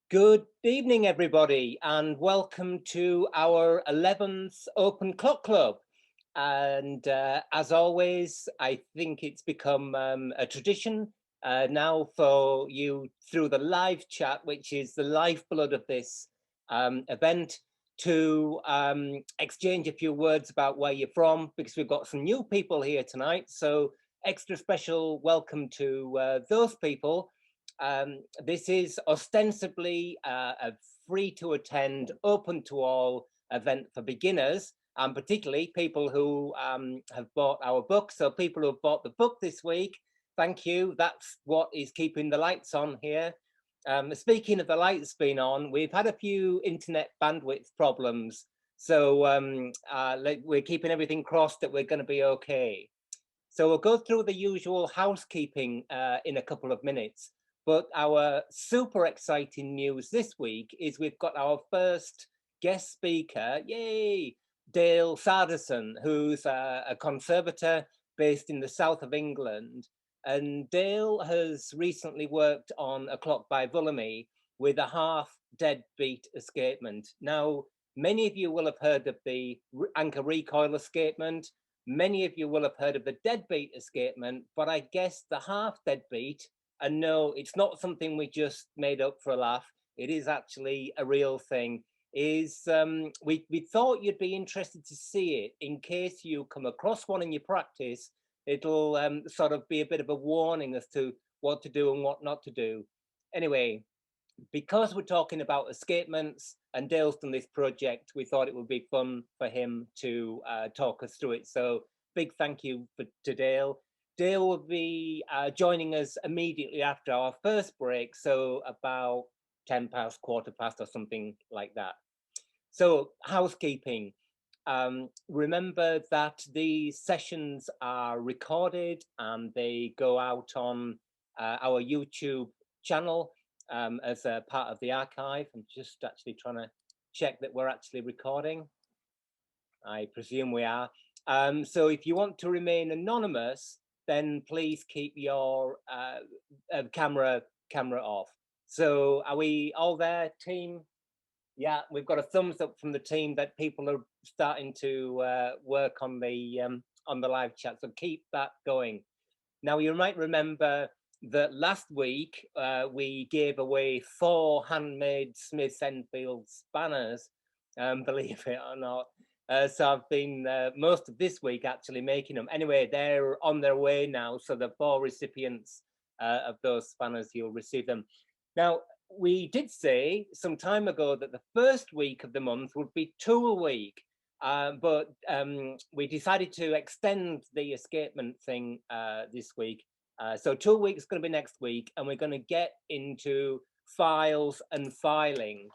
Good evening, everybody, and welcome to our 11th Open Clock Club. And as always, I think it's become a tradition now for you through the live chat, which is the lifeblood of this event, to exchange a few words about where you're from, because we've got some new people here tonight. So extra special welcome to those people. This is ostensibly a free to attend, open to all event for beginners, and particularly people who have bought our book. So people who have bought the book this week, thank you. That's what is keeping the lights on here. Speaking of the lights being on, we've had a few internet bandwidth problems. So we're keeping everything crossed that we're going to be okay. So we'll go through the usual housekeeping in a couple of minutes. But our super exciting news this week is we've got our first guest speaker, yay, Dale Sardison, who's a conservator based in the south of England. And Dale has recently worked on A Clock by Vulamy with a half deadbeat escapement. Now, many of you will have heard of the anchor recoil escapement. Many of you will have heard of the deadbeat escapement, but I guess the half deadbeat, and no, it's not something we just made up for a laugh. It is actually a real thing. Is we thought you'd be interested to see it in case you come across one in your practice. It'll sort of be a bit of a warning as to what to do and what not to do. Anyway, because we're talking about escapements and Dale's done this project, we thought it would be fun for him to talk us through it. So big thank you to Dale. Dale will be joining us immediately after our first break, so about 10 past, quarter past or something like that. So housekeeping. Remember that these sessions are recorded and they go out on our YouTube channel as a part of the archive. I'm just actually trying to check that we're actually recording. I presume we are. So if you want to remain anonymous, then please keep your camera off. So are we all there, team? Yeah, we've got a thumbs up from the team that people are starting to work on the live chat. So keep that going. Now you might remember that last week we gave away 4 handmade Smith Enfield spanners, believe it or not. So I've been most of this week actually making them. Anyway, they're on their way now. So the 4 recipients of those spanners, you'll receive them. Now, we did say some time ago that the first week of the month would be Tool Week. But we decided to extend the escapement thing this week. So Tool Week is going to be next week, and we're going to get into files and filing.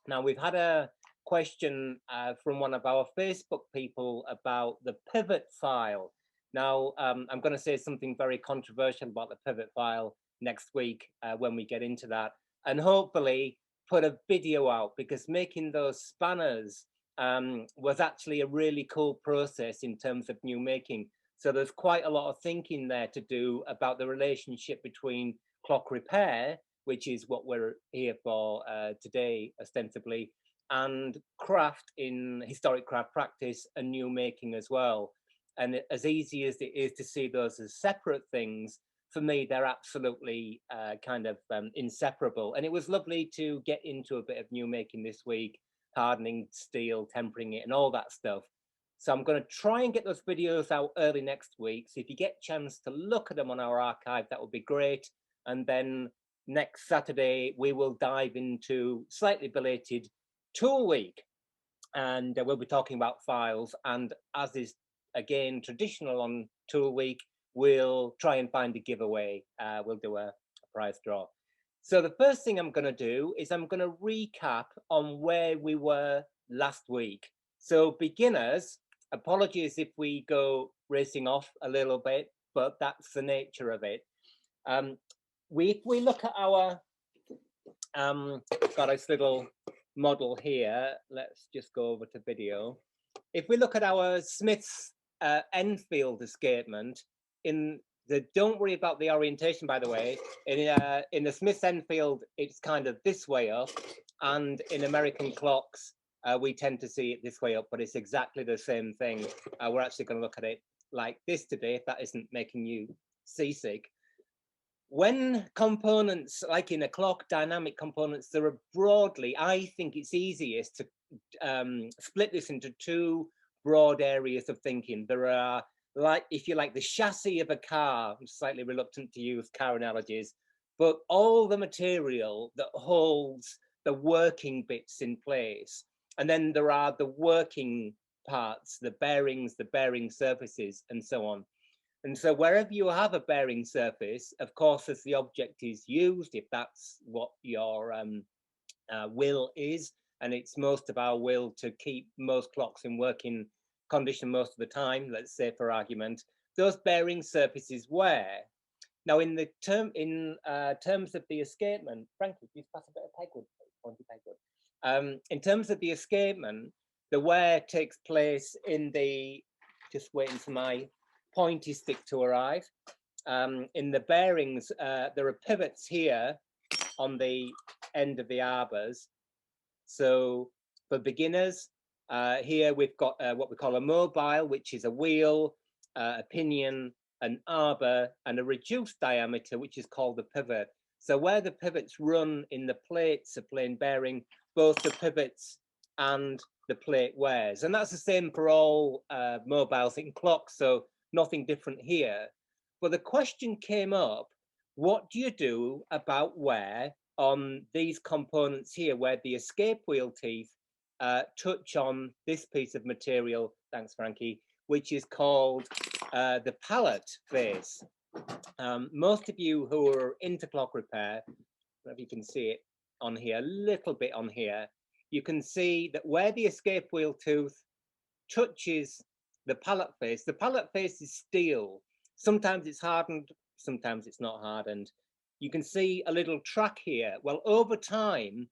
Now, we've had a question from one of our Facebook people about the pivot file. Now, I'm going to say something very controversial about the pivot file next week when we get into that, and hopefully put a video out, because making those spanners was actually a really cool process in terms of new making. So there's quite a lot of thinking there to do about the relationship between clock repair, which is what we're here for today, ostensibly, and craft in historic craft practice and new making as well. And as easy as it is to see those as separate things, for me, they're absolutely kind of inseparable. And it was lovely to get into a bit of new making this week, hardening steel, tempering it, and all that stuff. So I'm going to try and get those videos out early next week. So if you get a chance to look at them on our archive, that would be great. And then next Saturday, we will dive into slightly belated Tool Week. And we'll be talking about files. And as is, again, traditional on Tool Week, we'll try and find a giveaway. We'll do a prize draw. So the first thing I'm going to do is I'm going to recap on where we were last week. So beginners, apologies if we go racing off a little bit, but that's the nature of it. If we look at our, got this little model here, let's just go over to video. If we look at our Smith's Enfield escapement, in Don't worry about the orientation, by the way. In the Smith Enfield, it's kind of this way up, and in American clocks, we tend to see it this way up, but it's exactly the same thing. We're actually going to look at it like this today, if that isn't making you seasick. When components, like in a clock, dynamic components, there are broadly, I think it's easiest to split this into two broad areas of thinking. There are, like, if you like, the chassis of a car. I'm slightly reluctant to use car analogies, but all the material that holds the working bits in place. And then there are the working parts, the bearings, the bearing surfaces, and so on. And so wherever you have a bearing surface, of course, as the object is used, if that's what your will is, and it's most of our will to keep most clocks in working condition most of the time, let's say for argument, those bearing surfaces wear. Now, in the terms of the escapement, Frankie, please pass a bit of pegwood, pointy pegwood. In terms of the escapement, the wear takes place in the, just waiting for my pointy stick to arrive. In the bearings, there are pivots here on the end of the arbors. So for beginners, here we've got what we call a mobile, which is a wheel, a pinion, an arbor, and a reduced diameter, which is called the pivot. So where the pivots run in the plates of plain bearing, both the pivots and the plate wears. And that's the same for all mobiles in clocks, so nothing different here. But the question came up, what do you do about wear on these components here, where the escape wheel teeth touch on this piece of material, thanks Frankie, which is called the pallet face. Most of you who are into clock repair, if you can see it on here, a little bit on here, you can see that where the escape wheel tooth touches the pallet face is steel. Sometimes it's hardened, sometimes it's not hardened. You can see a little track here. Well, over time,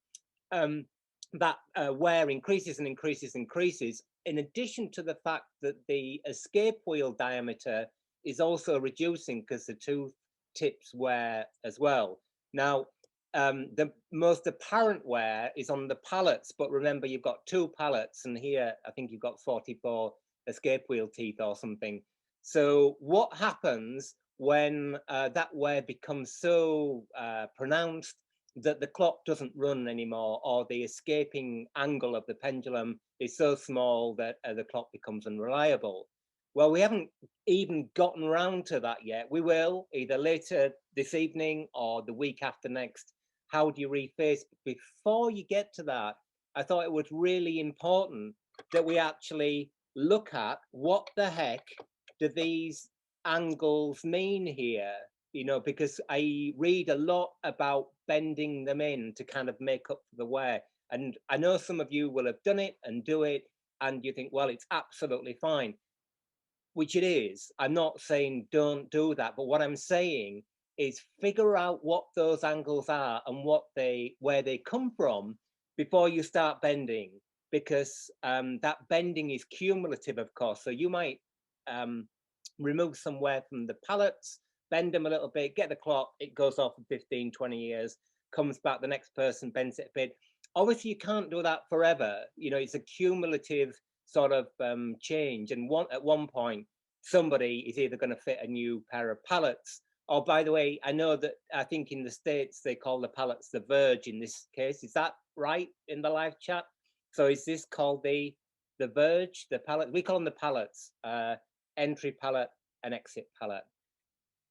that wear increases and increases and increases, in addition to the fact that the escape wheel diameter is also reducing because the tooth tips wear as well. Now, the most apparent wear is on the pallets, but remember you've got two pallets, and here I think you've got 44 escape wheel teeth or something. So what happens when that wear becomes so pronounced that the clock doesn't run anymore, or the escaping angle of the pendulum is so small that the clock becomes unreliable? Well, we haven't even gotten around to that yet. We will, either later this evening or the week after next. How do you reface? Before you get to that, I thought it was really important that we actually look at what the heck do these angles mean here, you know, because I read a lot about bending them in to kind of make up for the wear. And I know some of you will have done it and do it, and you think, well, it's absolutely fine, which it is. I'm not saying don't do that, but what I'm saying is figure out what those angles are and where they come from before you start bending, because that bending is cumulative, of course. So you might remove some wear from the pallets, bend them a little bit, get the clock, it goes off for 15, 20 years, comes back, the next person bends it a bit. Obviously, you can't do that forever. You know, it's a cumulative sort of change. And at one point, somebody is either going to fit a new pair of pallets, or, by the way, I know that I think in the States, they call the pallets the Verge in this case. Is that right in the live chat? So is this called the Verge, the pallet? We call them the pallets, entry pallet and exit pallet.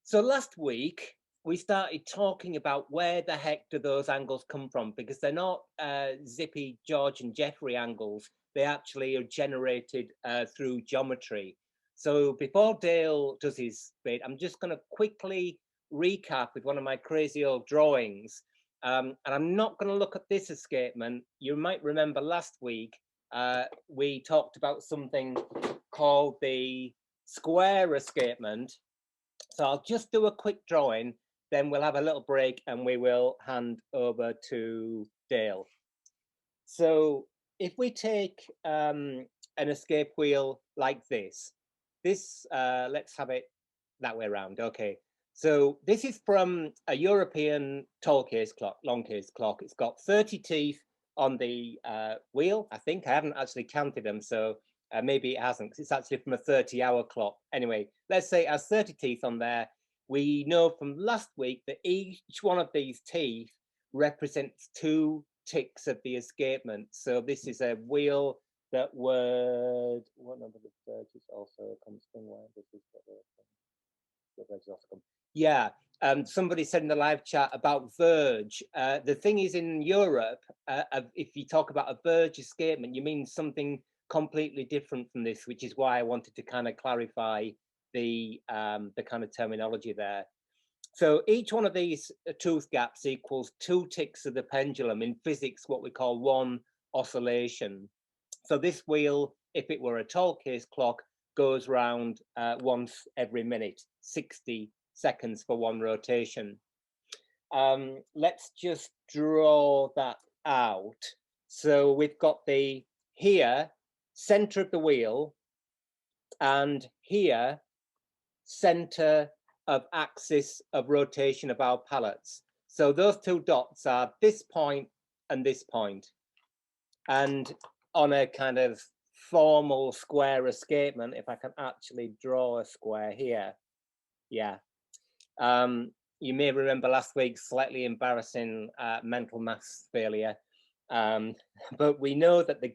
So last week, we started talking about where the heck do those angles come from, because they're not zippy George and Jeffrey angles. They actually are generated through geometry. So before Dale does his bit, I'm just going to quickly recap with one of my crazy old drawings. And I'm not going to look at this escapement. You might remember last week, we talked about something called the square escapement. So I'll just do a quick drawing, then we'll have a little break and we will hand over to Dale. So if we take an escape wheel like this, let's have it that way around. Okay. So this is from a European tall case clock, long case clock. It's got 30 teeth on the wheel. I think I haven't actually counted them, so maybe it hasn't, because it's actually from a 30-hour clock. Anyway, let's say it has 30 teeth on there. We know from last week that each one of these teeth represents 2 ticks of the escapement. So this is a wheel that would, what number of Verge is also comes from where this is the Verge is also come. Yeah, somebody said in the live chat about Verge. The thing is, in Europe, if you talk about a Verge escapement, you mean something completely different from this, which is why I wanted to kind of clarify the kind of terminology there. So each one of these tooth gaps equals 2 ticks of the pendulum. In physics, what we call 1 oscillation. So this wheel, if it were a tall case clock, goes round once every minute, 60 seconds for 1 rotation. Let's just draw that out. So we've got the here, center of the wheel, and here, center of axis of rotation of our pallets. So those 2 dots are this point and this point. And on a kind of formal square escapement, if I can actually draw a square here, yeah. You may remember last week's slightly embarrassing mental maths failure, but we know that the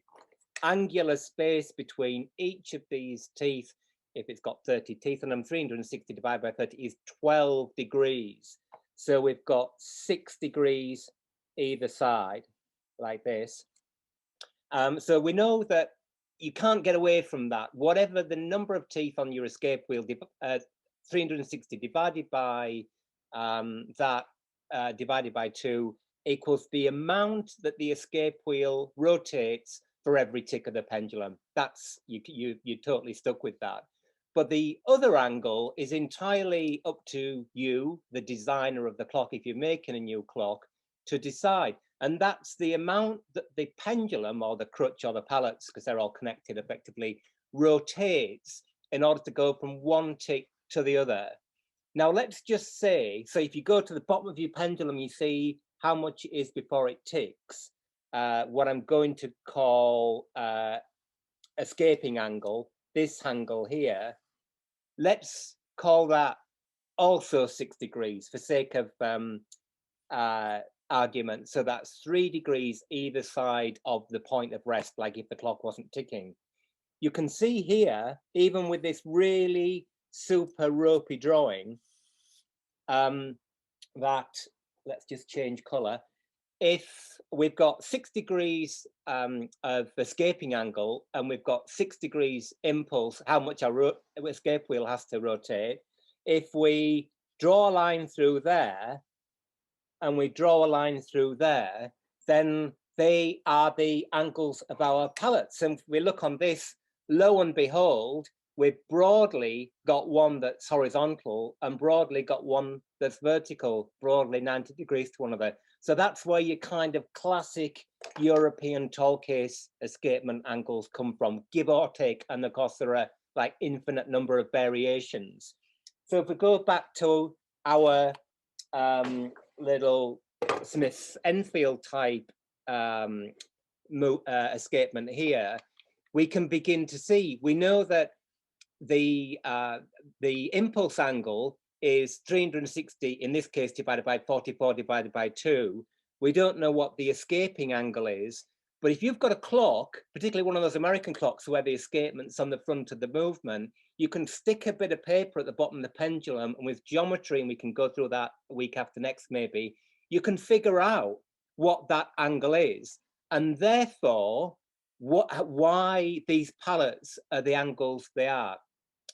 angular space between each of these teeth, if it's got 30 teeth on them, 360 divided by 30 is 12 degrees. So we've got 6 degrees either side, like this. So we know that you can't get away from that. Whatever the number of teeth on your escape wheel, 360 divided by that divided by 2 equals the amount that the escape wheel rotates for every tick of the pendulum. That's, you're totally stuck with that. But the other angle is entirely up to you, the designer of the clock, if you're making a new clock, to decide. And that's the amount that the pendulum or the crutch or the pallets, because they're all connected effectively, rotates in order to go from 1 tick to the other. Now, let's just say, so if you go to the bottom of your pendulum, you see how much it is before it ticks. What I'm going to call escaping angle, this angle here, let's call that also 6 degrees for sake of argument. So that's 3 degrees either side of the point of rest, like if the clock wasn't ticking. You can see here, even with this really super ropey drawing, that, let's just change color. If we've got 6 degrees of escaping angle and we've got 6 degrees impulse, how much our escape wheel has to rotate, if we draw a line through there and we draw a line through there, then they are the angles of our pallets. And if we look on this, lo and behold, we've broadly got one that's horizontal and broadly got one that's vertical, broadly 90 degrees to one another. So that's where your kind of classic European tall case escapement angles come from, give or take. And of course, there are like infinite number of variations. So if we go back to our little Smith-Enfield type escapement here, we can begin to see, we know that the impulse angle is 360, in this case, divided by 44 divided by 2. We don't know what the escaping angle is, but if you've got a clock, particularly one of those American clocks where the escapement's on the front of the movement, you can stick a bit of paper at the bottom of the pendulum, and with geometry, and we can go through that week after next maybe, you can figure out what that angle is, and therefore why these pallets are the angles they are.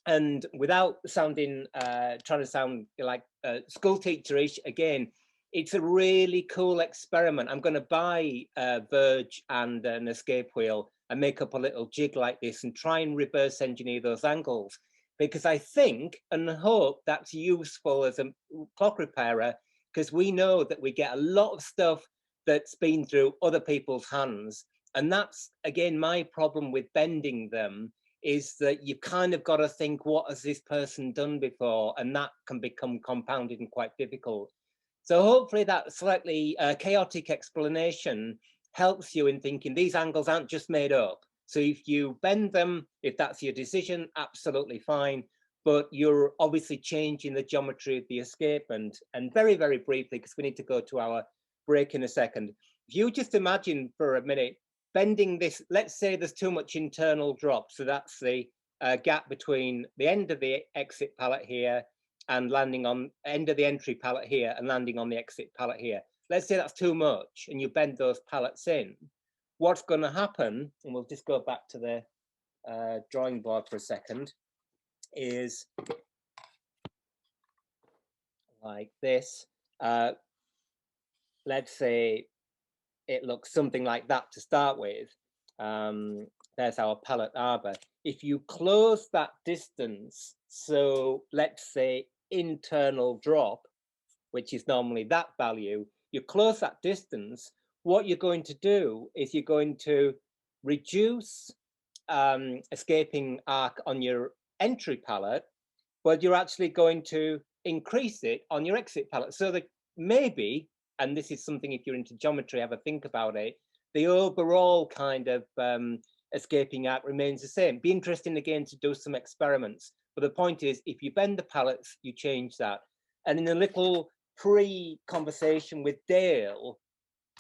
And without sounding, trying to sound like school teacher-ish, again, it's a really cool experiment. I'm going to buy a Verge and an escape wheel and make up a little jig like this and try and reverse engineer those angles, because I think and hope that's useful as a clock repairer, because we know that we get a lot of stuff that's been through other people's hands. And that's, again, my problem with bending them, is that you kind of got to think, what has this person done before? And that can become compounded and quite difficult. So hopefully that slightly chaotic explanation helps you in thinking these angles aren't just made up. So if you bend them, if that's your decision, absolutely fine. But you're obviously changing the geometry of the escapement. And very, very briefly, because we need to go to our break in a second, if you just imagine for a minute, bending this, let's say there's too much internal drop. So that's the gap between the end of the exit pallet here and landing on end of the entry pallet here and landing on the exit pallet here. Let's say that's too much and you bend those pallets in. What's going to happen, and we'll just go back to the drawing board for a second, is like this. Let's say it looks something like that to start with. There's our pallet arbor. If you close that distance, so let's say internal drop, which is normally that value, you close that distance, what you're going to do is you're going to reduce escaping arc on your entry pallet, but you're actually going to increase it on your exit pallet. So that maybe, and this is something if you're into geometry, have a think about it, the overall kind of escaping arc remains the same. Be interesting again to do some experiments. But the point is, if you bend the pallets, you change that. And in a little pre-conversation with Dale,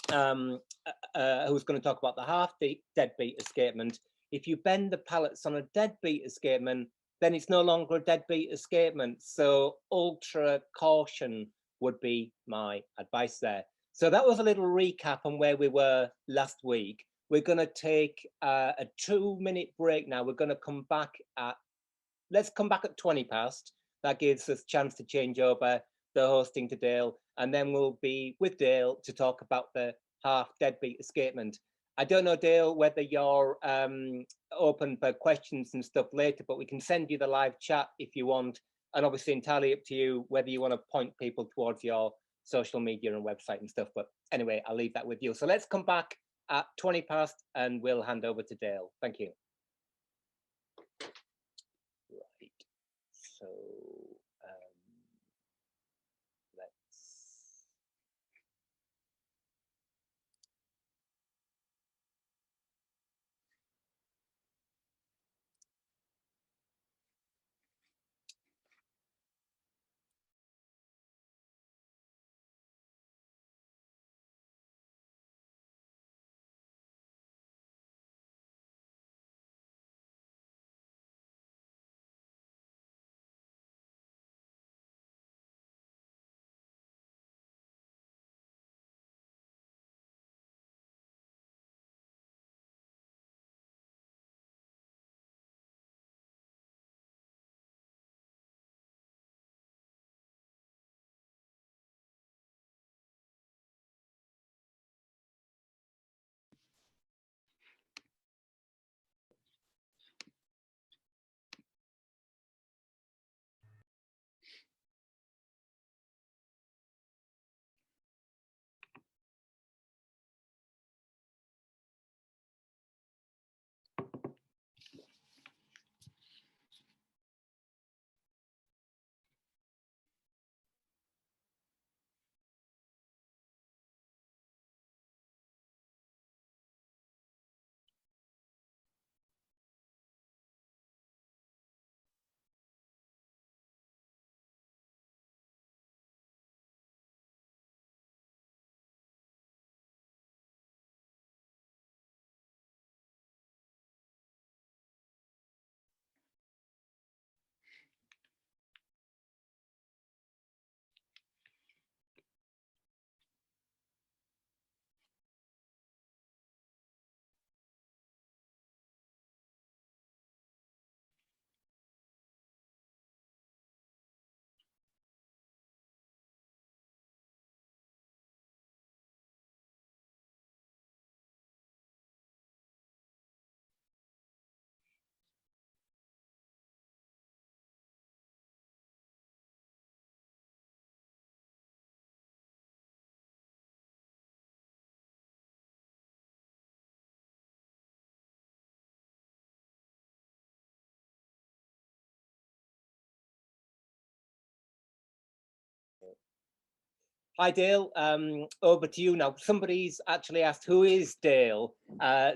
who's going to talk about the half deadbeat escapement, if you bend the pallets on a deadbeat escapement, then it's no longer a deadbeat escapement. So ultra caution would be my advice there. So that was a little recap on where we were last week. We're going to take a 2-minute break now. We're going to come back at, let's come back at 20 past. That gives us a chance to change over the hosting to Dale. And then we'll be with Dale to talk about the half deadbeat escapement. I don't know, Dale, whether you're open for questions and stuff later, but we can send you the live chat if you want. And obviously entirely up to you whether you want to point people towards your social media and website and stuff. But anyway, I'll leave that with you. So let's come back at 20 past and we'll hand over to Dale. Thank you. Right. So Hi, Dale. Over to you now. Somebody's actually asked, who is Dale?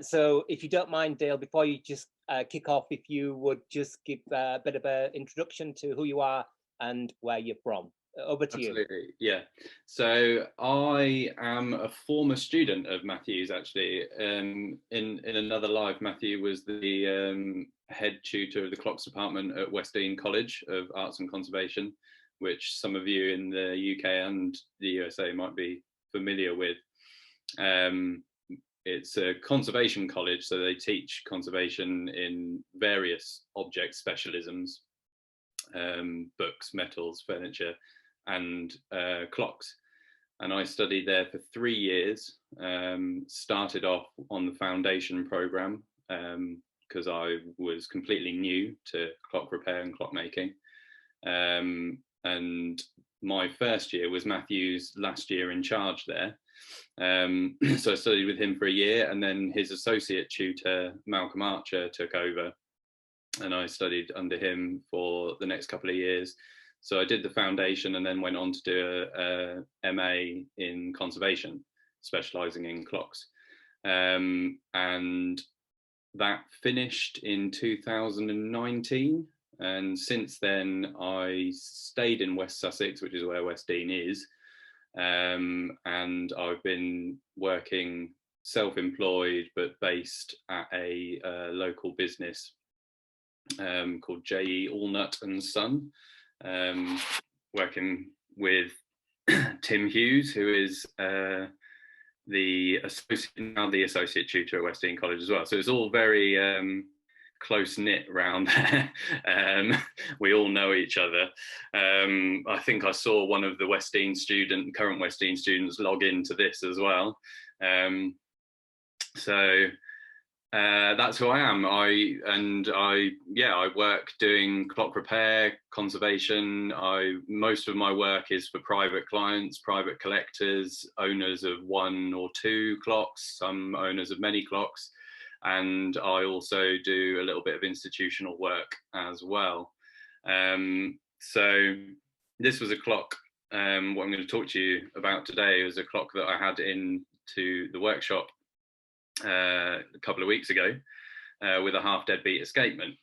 So if you don't mind, Dale, before you just kick off, if you would just give a bit of an introduction to who you are and where you're from. Over to you. Absolutely, yeah. So I am a former student of Matthew's, actually. In another life, Matthew was the head tutor of the clocks department at Westdean College of Arts and Conservation, which some of you in the UK and the USA might be familiar with. It's a conservation college, so they teach conservation in various object specialisms, books, metals, furniture, and clocks. And I studied there for 3 years. Started off on the foundation program because I was completely new to clock repair and clockmaking. And my first year was Matthew's last year in charge there. So I studied with him for a year, and then his associate tutor, Malcolm Archer, took over, and I studied under him for the next couple of years. So I did the foundation and then went on to do a MA in conservation, specialising in clocks. And that finished in 2019. And since then, I stayed in West Sussex, which is where Westdean is. And I've been working self-employed, but based at a local business called J.E. Allnut and Son, working with Tim Hughes, who is the associate tutor at Westdean College as well. So it's all very close-knit around there. We all know each other. I think I saw one of the current Westdean students log into this as well. That's who I am. I work doing clock repair, conservation. Most of my work is for private clients, private collectors, owners of 1 or 2 clocks, some owners of many clocks, and I also do a little bit of institutional work as well. So this was a clock. What I'm going to talk to you about today is a clock that I had into the workshop a couple of weeks ago with a half deadbeat escapement.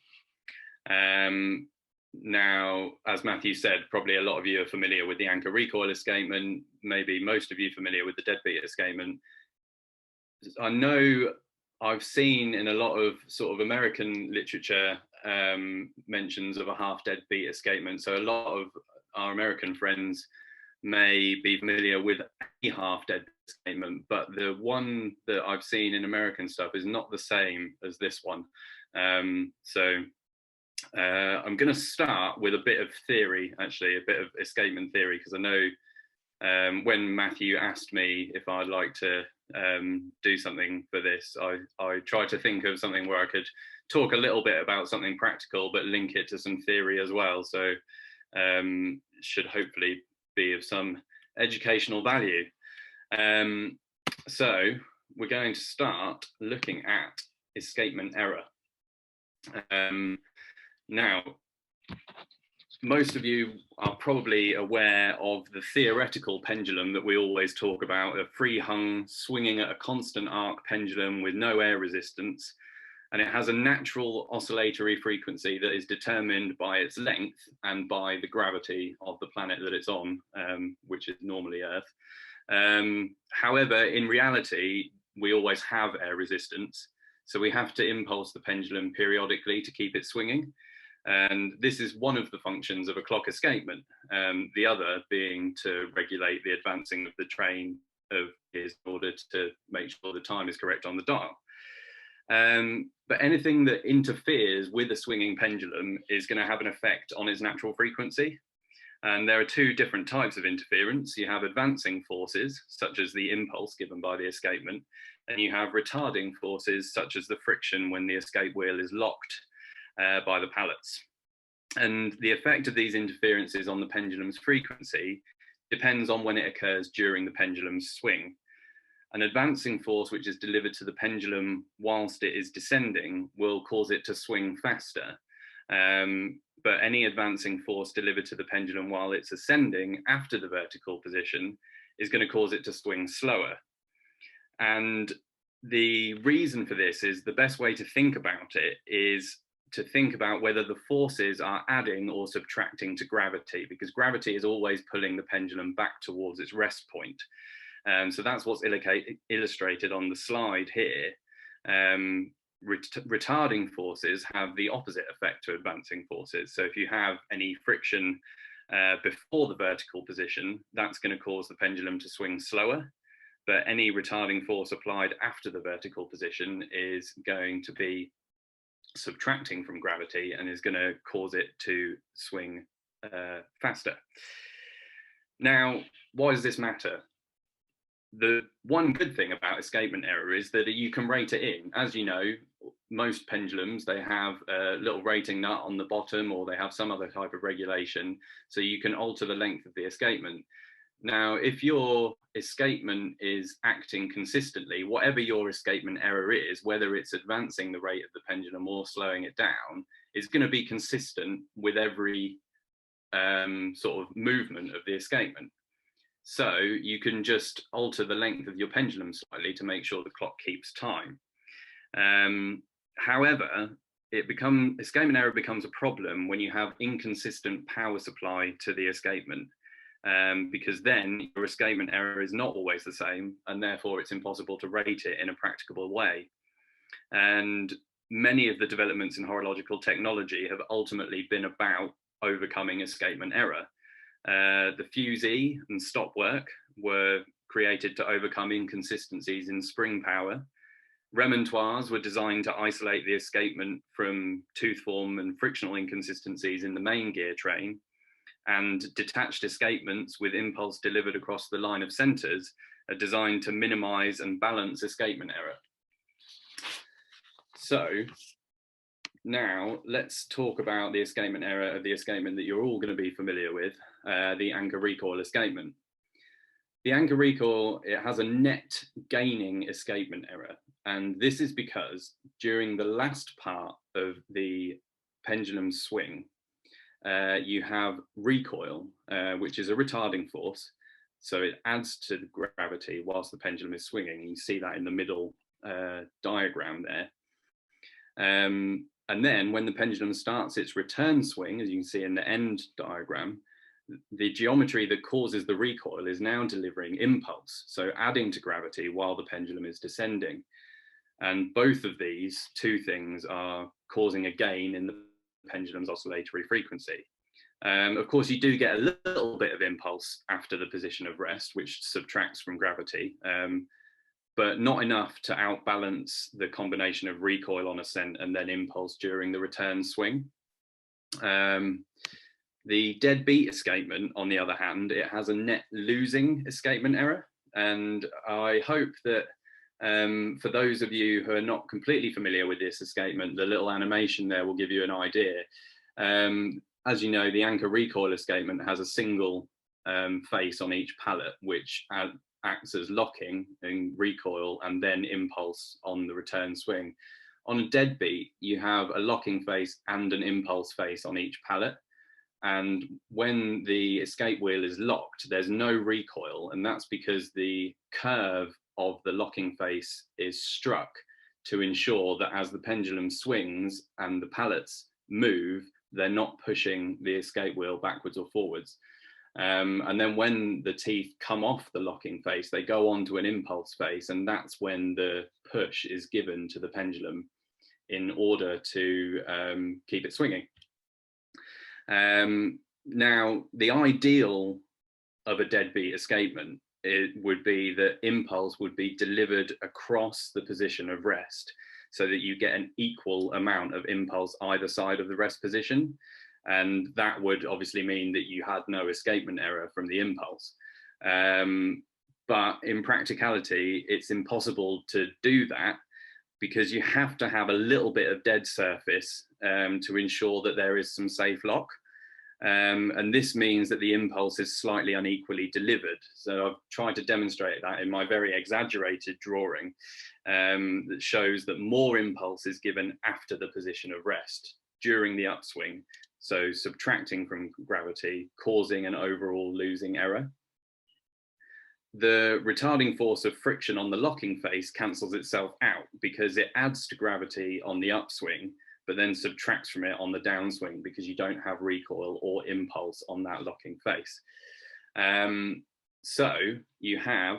Now, as Matthew said, probably a lot of you are familiar with the anchor recoil escapement, maybe most of you familiar with the deadbeat escapement. I know I've seen in a lot of sort of American literature mentions of a half deadbeat escapement, so a lot of our American friends may be familiar with a half deadbeat escapement, but the one that I've seen in American stuff is not the same as this one. So I'm going to start with a bit of theory, actually, a bit of escapement theory, because I know when Matthew asked me if I'd like to do something for this, I tried to think of something where I could talk a little bit about something practical, but link it to some theory as well. So should hopefully be of some educational value. So we're going to start looking at escapement error. Now, most of you are probably aware of the theoretical pendulum that we always talk about, a free-hung, swinging at a constant arc pendulum with no air resistance. And it has a natural oscillatory frequency that is determined by its length and by the gravity of the planet that it's on, which is normally Earth. However, in reality, we always have air resistance. So we have to impulse the pendulum periodically to keep it swinging. And this is one of the functions of a clock escapement, the other being to regulate the advancing of the train of gears in order to make sure the time is correct on the dial. But anything that interferes with a swinging pendulum is going to have an effect on its natural frequency. And there are 2 different types of interference. You have advancing forces, such as the impulse given by the escapement, and you have retarding forces, such as the friction when the escape wheel is locked by the pallets. And the effect of these interferences on the pendulum's frequency depends on when it occurs during the pendulum's swing. An advancing force which is delivered to the pendulum whilst it is descending will cause it to swing faster. But any advancing force delivered to the pendulum while it's ascending after the vertical position is going to cause it to swing slower. And the reason for this is the best way to think about it is to think about whether the forces are adding or subtracting to gravity, because gravity is always pulling the pendulum back towards its rest point. So that's what's illustrated on the slide here. Retarding forces have the opposite effect to advancing forces. So if you have any friction before the vertical position, that's going to cause the pendulum to swing slower. But any retarding force applied after the vertical position is going to be subtracting from gravity and is going to cause it to swing faster. Now, why does this matter? The one good thing about escapement error is that you can rate it in. As you know, most pendulums, they have a little rating nut on the bottom, or they have some other type of regulation, so you can alter the length of the escapement. Now, if your escapement is acting consistently, whatever your escapement error is, whether it's advancing the rate of the pendulum or slowing it down, is going to be consistent with every sort of movement of the escapement. So you can just alter the length of your pendulum slightly to make sure the clock keeps time. However, escapement error becomes a problem when you have inconsistent power supply to the escapement. Because then your escapement error is not always the same, and therefore it's impossible to rate it in a practicable way. And many of the developments in horological technology have ultimately been about overcoming escapement error. The fusee and stop work were created to overcome inconsistencies in spring power. Remontoirs were designed to isolate the escapement from tooth form and frictional inconsistencies in the main gear train. And detached escapements with impulse delivered across the line of centers are designed to minimize and balance escapement error. So now let's talk about the escapement error of the escapement that you're all going to be familiar with, the anchor recoil escapement. The anchor recoil, it has a net gaining escapement error. And this is because during the last part of the pendulum swing, you have recoil, which is a retarding force. So it adds to the gravity whilst the pendulum is swinging. You see that in the middle diagram there. And then when the pendulum starts its return swing, as you can see in the end diagram, the geometry that causes the recoil is now delivering impulse, so adding to gravity while the pendulum is descending. And both of these two things are causing a gain in the pendulum's oscillatory frequency. Of course, you do get a little bit of impulse after the position of rest, which subtracts from gravity, but not enough to outbalance the combination of recoil on ascent and then impulse during the return swing. The deadbeat escapement, on the other hand, it has a net losing escapement error. And I hope that for those of you who are not completely familiar with this escapement, the little animation there will give you an idea. As you know, the anchor recoil escapement has a single face on each pallet, which acts as locking and recoil and then impulse on the return swing. On a deadbeat, you have a locking face and an impulse face on each pallet. And when the escape wheel is locked, there's no recoil. And that's because the curve of the locking face is struck to ensure that as the pendulum swings and the pallets move, they're not pushing the escape wheel backwards or forwards. And then when the teeth come off the locking face, they go on to an impulse face, and that's when the push is given to the pendulum in order to keep it swinging. Now, the ideal of a deadbeat escapement, it would be that impulse would be delivered across the position of rest so that you get an equal amount of impulse either side of the rest position. And that would obviously mean that you had no escapement error from the impulse. But in practicality, it's impossible to do that because you have to have a little bit of dead surface to ensure that there is some safe lock. And this means that the impulse is slightly unequally delivered. So I've tried to demonstrate that in my very exaggerated drawing that shows that more impulse is given after the position of rest during the upswing. So subtracting from gravity, causing an overall losing error. the retarding force of friction on the locking face cancels itself out because it adds to gravity on the upswing, but then subtracts from it on the downswing because you don't have recoil or impulse on that locking face. So you have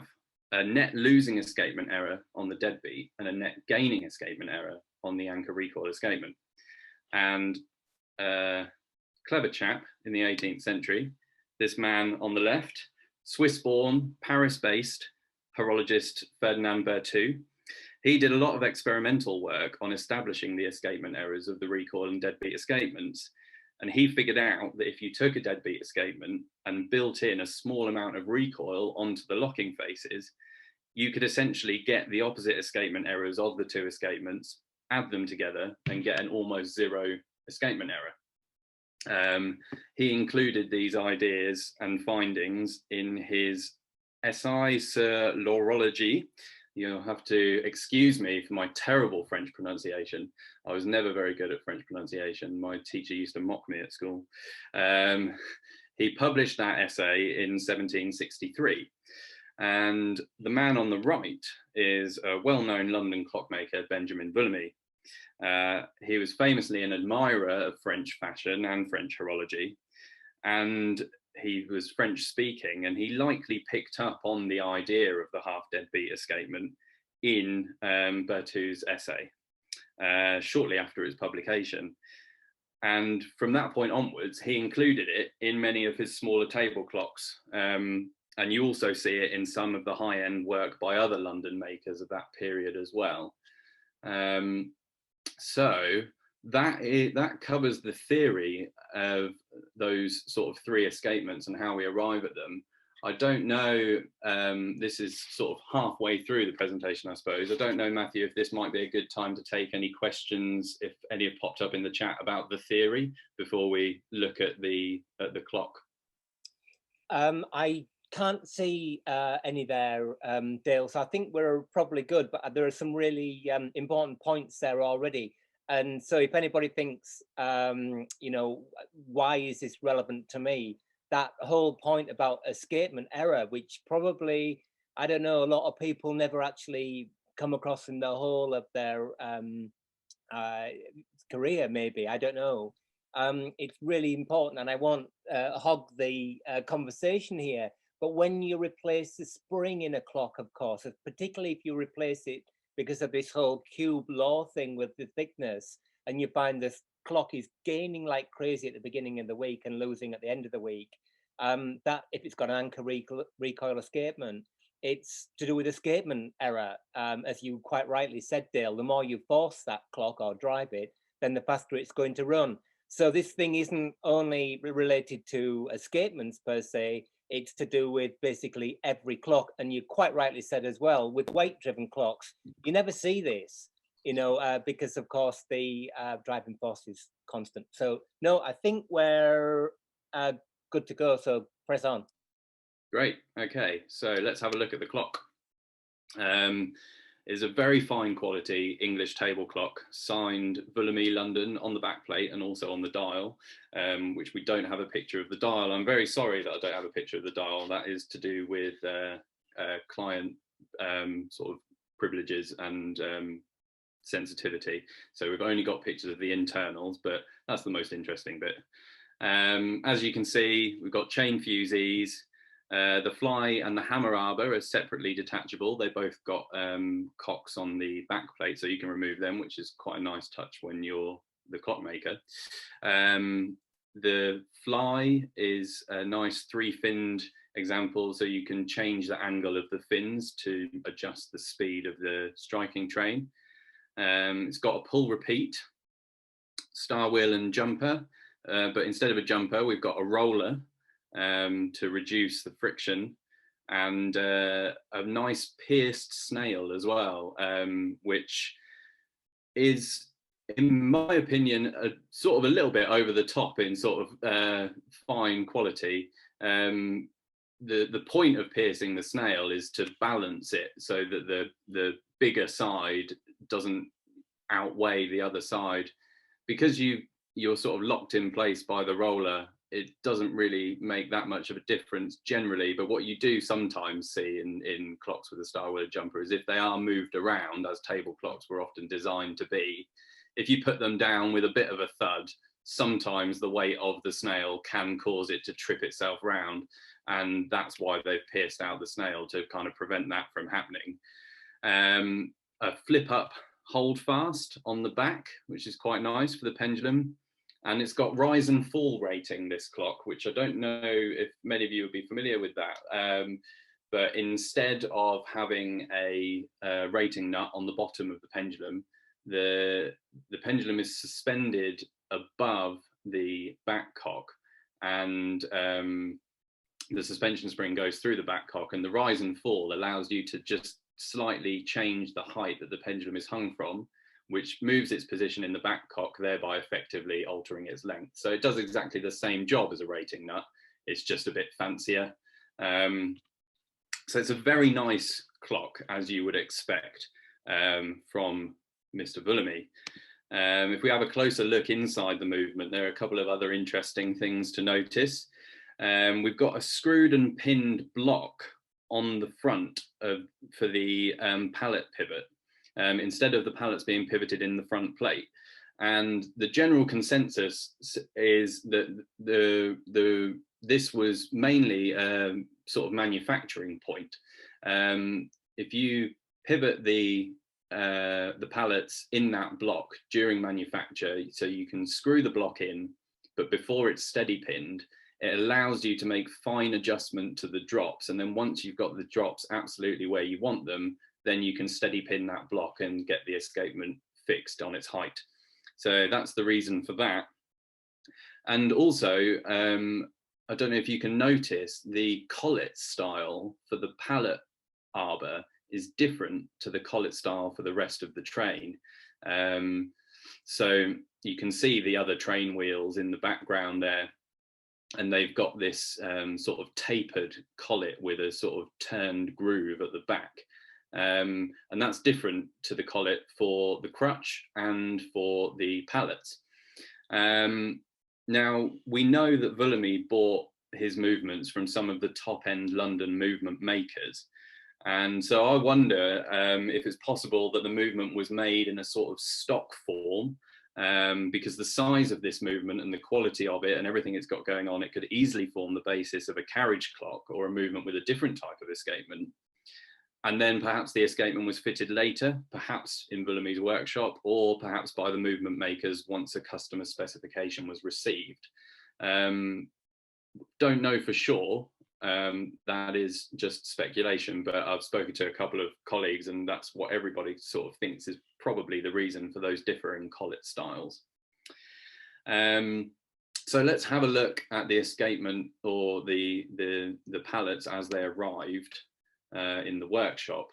a net losing escapement error on the deadbeat and a net gaining escapement error on the anchor recoil escapement. And clever chap in the 18th century, this man on the left, Swiss-born, Paris-based horologist Ferdinand Berthoud. He did a lot of experimental work on establishing the escapement errors of the recoil and deadbeat escapements. And he figured out that if you took a deadbeat escapement and built in a small amount of recoil onto the locking faces, you could essentially get the opposite escapement errors of the two escapements, add them together and get an almost zero escapement error. He included these ideas and findings in his Essai sur l'horologie. You'll have to excuse me for my terrible French pronunciation. I was never very good at French pronunciation. My teacher used to mock me at school. He published that essay in 1763. And the man on the right is a well-known London clockmaker, Benjamin Vulamy. He was famously an admirer of French fashion and French horology. And he was French speaking, and he likely picked up on the idea of the half deadbeat escapement in Berthoud's essay shortly after its publication. And from that point onwards, he included it in many of his smaller table clocks. And you also see it in some of the high-end work by other London makers of that period as well. So that covers the theory of those sort of three escapements and how we arrive at them. I don't know, this is sort of halfway through the presentation, I suppose. I don't know, Matthew, if this might be a good time to take any questions, if any have popped up in the chat about the theory before we look at the clock. I can't see any there, Dale, so I think we're probably good, but there are some really important points there already. And so if anybody thinks, you know, why is this relevant to me? That whole point about escapement error, which probably, I don't know, a lot of people never actually come across in the whole of their career, maybe, I don't know. It's really important, and I won't hog the conversation here, but when you replace the spring in a clock, of course, particularly if you replace it because of this whole cube law thing with the thickness, and you find this clock is gaining like crazy at the beginning of the week and losing at the end of the week, that if it's got an anchor recoil escapement, it's to do with escapement error. As you quite rightly said, Dale, the more you force that clock or drive it, then the faster it's going to run. So this thing isn't only related to escapements per se, it's to do with basically every clock. And you quite rightly said as well, with weight-driven clocks, you never see this, you know, because of course the driving force is constant. So no, I think we're good to go, so press on. Great, okay, so let's have a look at the clock. Is a very fine quality English table clock, signed Vulamy London on the backplate and also on the dial, which we don't have a picture of the dial. I'm very sorry that I don't have a picture of the dial. That is to do with client sort of privileges and sensitivity. So we've only got pictures of the internals, but that's the most interesting bit. As you can see, we've got chain fusees. The fly and the hammer arbor are separately detachable. They both got cocks on the back plate, so you can remove them, which is quite a nice touch when you're the clockmaker. The fly is a nice three-finned example, so you can change the angle of the fins to adjust the speed of the striking train. It's got a pull repeat, star wheel and jumper, but instead of a jumper, we've got a roller to reduce the friction, and a nice pierced snail as well, which is, in my opinion, sort of a little bit over the top in sort of fine quality. The point of piercing the snail is to balance it so that the bigger side doesn't outweigh the other side, because you're sort of locked in place by the roller it doesn't really make that much of a difference generally. But what you do sometimes see in clocks with a star wheel jumper is if they are moved around, as table clocks were often designed to be, if you put them down with a bit of a thud, sometimes the weight of the snail can cause it to trip itself round. And that's why they've pierced out the snail, to kind of prevent that from happening. A flip up hold fast on the back, which is quite nice for the pendulum. And it's got rise and fall rating, this clock, which I don't know if many of you would be familiar with that. But instead of having a rating nut on the bottom of the pendulum, the pendulum is suspended above the back cock, and the suspension spring goes through the back cock, and the rise and fall allows you to just slightly change the height that the pendulum is hung from, which moves its position in the back cock, thereby effectively altering its length. So it does exactly the same job as a rating nut, it's just a bit fancier. So it's a very nice clock, as you would expect from Mr. Vulamy. If we have a closer look inside the movement, there are a couple of other interesting things to notice. We've got a screwed and pinned block on the front for the pallet pivot, instead of the pallets being pivoted in the front plate. And the general consensus is that this was mainly a sort of manufacturing point. If you pivot the pallets in that block during manufacture, so you can screw the block in, but before it's steady pinned, it allows you to make fine adjustment to the drops. And then once you've got the drops absolutely where you want them, then you can steady pin that block and get the escapement fixed on its height. So that's the reason for that. And also, I don't know if you can notice, the collet style for the pallet arbor is different to the collet style for the rest of the train. So you can see the other train wheels in the background there, and they've got this sort of tapered collet with a sort of turned groove at the back. And that's different to the collet for the crutch and for the pallets. Now, we know that Vulamy bought his movements from some of the top-end London movement makers. And so I wonder if it's possible that the movement was made in a sort of stock form, because the size of this movement and the quality of it and everything it's got going on, it could easily form the basis of a carriage clock or a movement with a different type of escapement. And then perhaps the escapement was fitted later, perhaps in Vulamy's workshop, or perhaps by the movement makers once a customer specification was received. Don't know for sure. That is just speculation, but I've spoken to a couple of colleagues, and that's what everybody sort of thinks is probably the reason for those differing collet styles. So let's have a look at the escapement, or the pallets as they arrived in the workshop.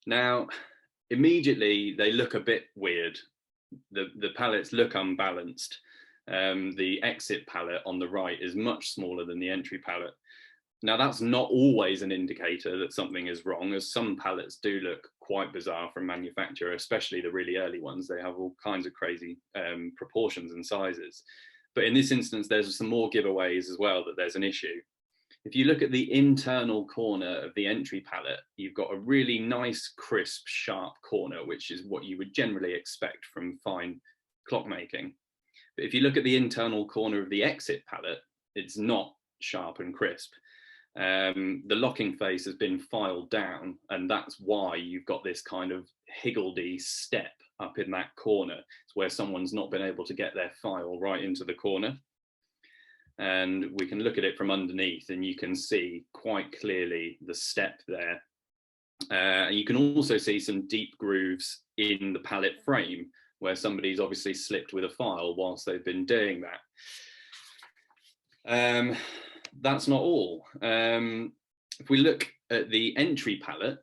Now, immediately they look a bit weird. The pallets look unbalanced. The exit pallet on the right is much smaller than the entry pallet. Now, that's not always an indicator that something is wrong, as some pallets do look quite bizarre from manufacture, especially the really early ones. They have all kinds of crazy proportions and sizes. But in this instance, there's some more giveaways as well that there's an issue. If you look at the internal corner of the entry pallet, you've got a really nice, crisp, sharp corner, which is what you would generally expect from fine clockmaking. But if you look at the internal corner of the exit pallet, it's not sharp and crisp. The locking face has been filed down, and that's why you've got this kind of higgledy step up in that corner. It's where someone's not been able to get their file right into the corner. And we can look at it from underneath, and you can see quite clearly the step there. You can also see some deep grooves in the pallet frame, where somebody's obviously slipped with a file whilst they've been doing that. That's not all. If we look at the entry pallet,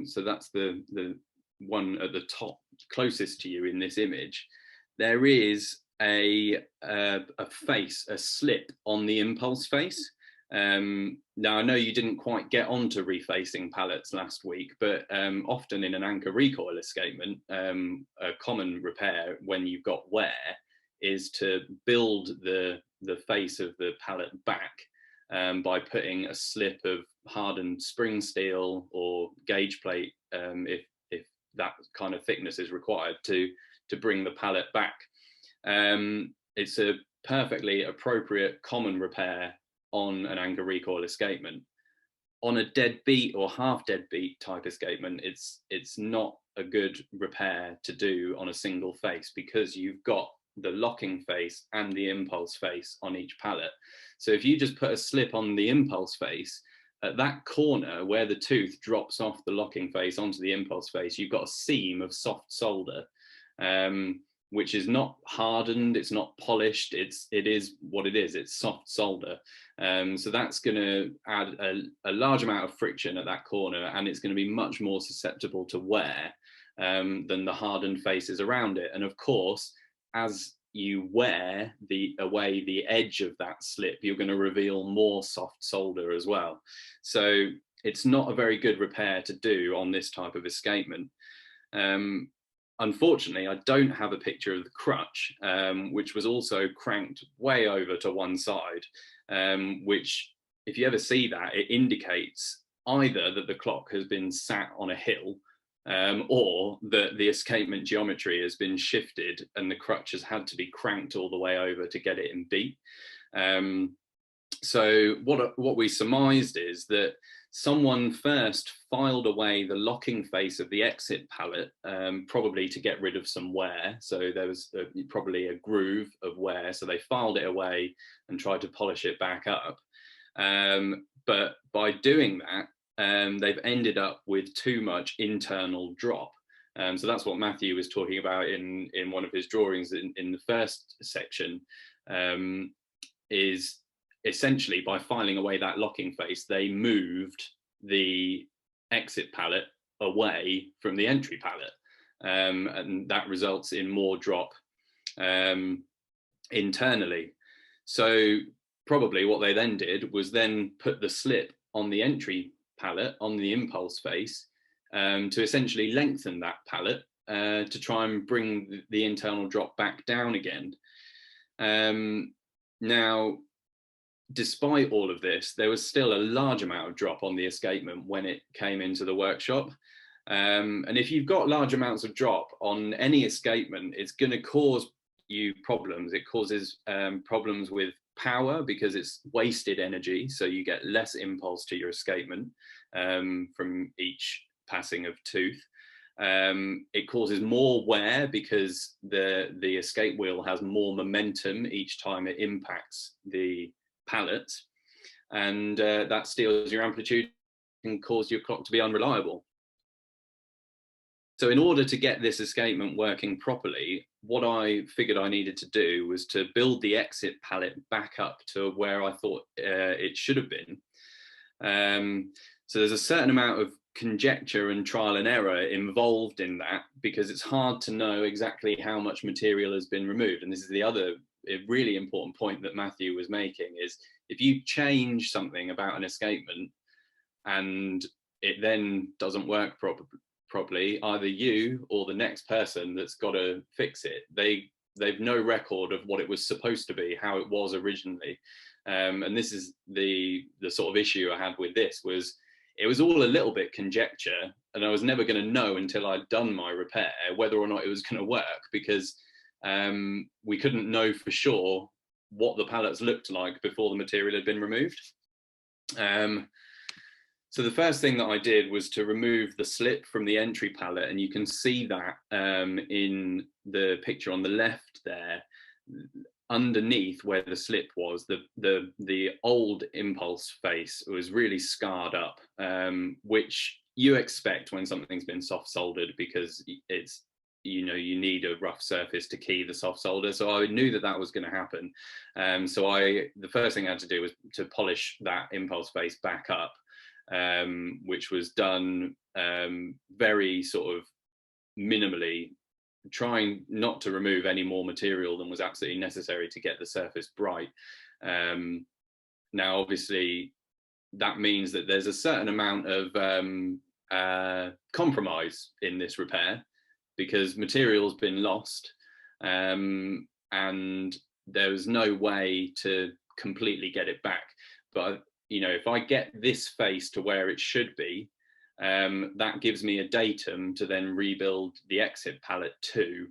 so that's the one at the top closest to you in this image, there is a face, a slip on the impulse face. Now, I know you didn't quite get onto refacing pallets last week, but often in an anchor recoil escapement, a common repair when you've got wear is to build the the face of the pallet back by putting a slip of hardened spring steel or gauge plate, if that kind of thickness is required to bring the pallet back. It's a perfectly appropriate common repair on an anchor recoil escapement. On a deadbeat or half deadbeat type escapement, it's not a good repair to do on a single face, because you've got the locking face and the impulse face on each pallet. So if you just put a slip on the impulse face, at that corner where the tooth drops off the locking face onto the impulse face, you've got a seam of soft solder, which is not hardened, it's not polished, it is what it is, it's soft solder. So that's going to add a large amount of friction at that corner, and it's going to be much more susceptible to wear than the hardened faces around it. And of course, as you wear away the edge of that slip, you're going to reveal more soft solder as well. So it's not a very good repair to do on this type of escapement. Unfortunately, I don't have a picture of the crutch, which was also cranked way over to one side, which, if you ever see that, it indicates either that the clock has been sat on a hill, or that the escapement geometry has been shifted and the crutch has had to be cranked all the way over to get it in beat. So what we surmised is that someone first filed away the locking face of the exit pallet, probably to get rid of some wear. So there was probably a groove of wear. So they filed it away and tried to polish it back up. But by doing that, they've ended up with too much internal drop. So that's what Matthew was talking about in one of his drawings in the first section, is essentially by filing away that locking face, they moved the exit pallet away from the entry pallet. And that results in more drop internally. So probably what they then did was then put the slip on the entry pallet, on the impulse face, to essentially lengthen that pallet to try and bring the internal drop back down again. Now, despite all of this, there was still a large amount of drop on the escapement when it came into the workshop. And if you've got large amounts of drop on any escapement, it's going to cause you problems. It causes problems with power because it's wasted energy, so you get less impulse to your escapement from each passing of tooth. It causes more wear because the escape wheel has more momentum each time it impacts the pallet, and that steals your amplitude and cause your clock to be unreliable. So in order to get this escapement working properly, what I figured I needed to do was to build the exit pallet back up to where I thought it should have been. So there's a certain amount of conjecture and trial and error involved in that, because it's hard to know exactly how much material has been removed. And this is the other really important point that Matthew was making, is if you change something about an escapement and it then doesn't work properly, either you or the next person that's got to fix it, they've no record of what it was supposed to be, how it was originally. And this is the sort of issue I had with this, was it was all a little bit conjecture, and I was never going to know until I'd done my repair whether or not it was going to work, because we couldn't know for sure what the pallets looked like before the material had been removed. So the first thing that I did was to remove the slip from the entry pallet, and you can see that in the picture on the left there. Underneath where the slip was, the old impulse face was really scarred up, which you expect when something's been soft soldered, because it's, you need a rough surface to key the soft solder. So I knew that was going to happen. So the first thing I had to do was to polish that impulse face back up, which was done very sort of minimally, trying not to remove any more material than was absolutely necessary to get the surface bright. Now, obviously, that means that there's a certain amount of compromise in this repair, because material's been lost, and there was no way to completely get it back. But you know, if I get this face to where it should be, that gives me a datum to then rebuild the exit pallet to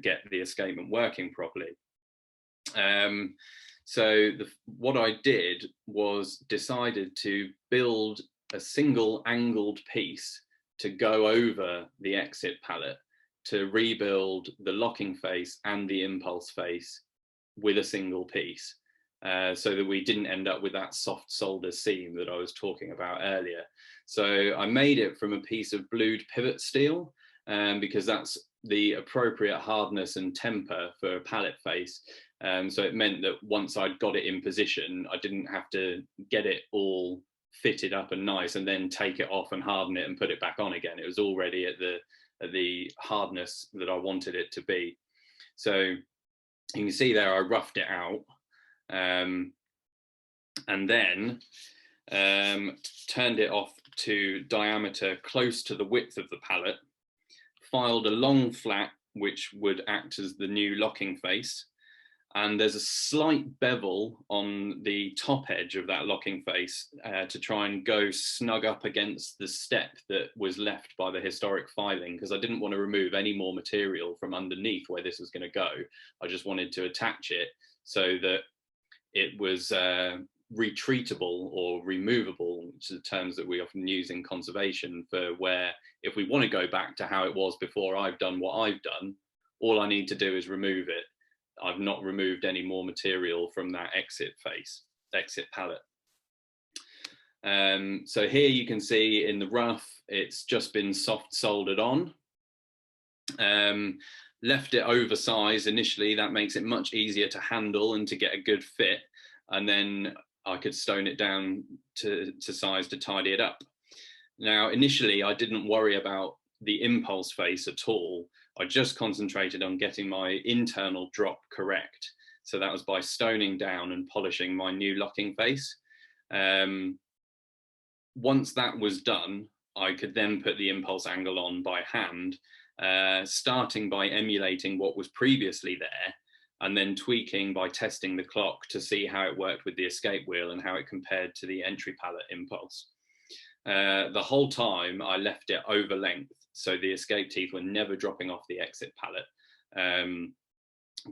get the escapement working properly. So what I did was decided to build a single angled piece to go over the exit pallet to rebuild the locking face and the impulse face with a single piece, so that we didn't end up with that soft solder seam that I was talking about earlier. So I made it from a piece of blued pivot steel, because that's the appropriate hardness and temper for a pallet face. So it meant that once I'd got it in position, I didn't have to get it all fitted up and nice and then take it off and harden it and put it back on again. It was already at the hardness that I wanted it to be. So you can see there I roughed it out, and then turned it off to diameter close to the width of the pallet, filed a long flat which would act as the new locking face, and there's a slight bevel on the top edge of that locking face to try and go snug up against the step that was left by the historic filing, because I didn't want to remove any more material from underneath where this was going to go. I just wanted to attach it so that it was retreatable or removable, which are the terms that we often use in conservation, for where if we want to go back to how it was before I've done what I've done, all I need to do is remove it. I've not removed any more material from that exit pallet. So here you can see in the rough, it's just been soft soldered on. Left it oversized initially. That makes it much easier to handle and to get a good fit. And then I could stone it down to size to tidy it up. Now, initially, I didn't worry about the impulse face at all. I just concentrated on getting my internal drop correct. So that was by stoning down and polishing my new locking face. Once that was done, I could then put the impulse angle on by hand, starting by emulating what was previously there, and then tweaking by testing the clock to see how it worked with the escape wheel and how it compared to the entry pallet impulse. The whole time I left it over length, so the escape teeth were never dropping off the exit pallet.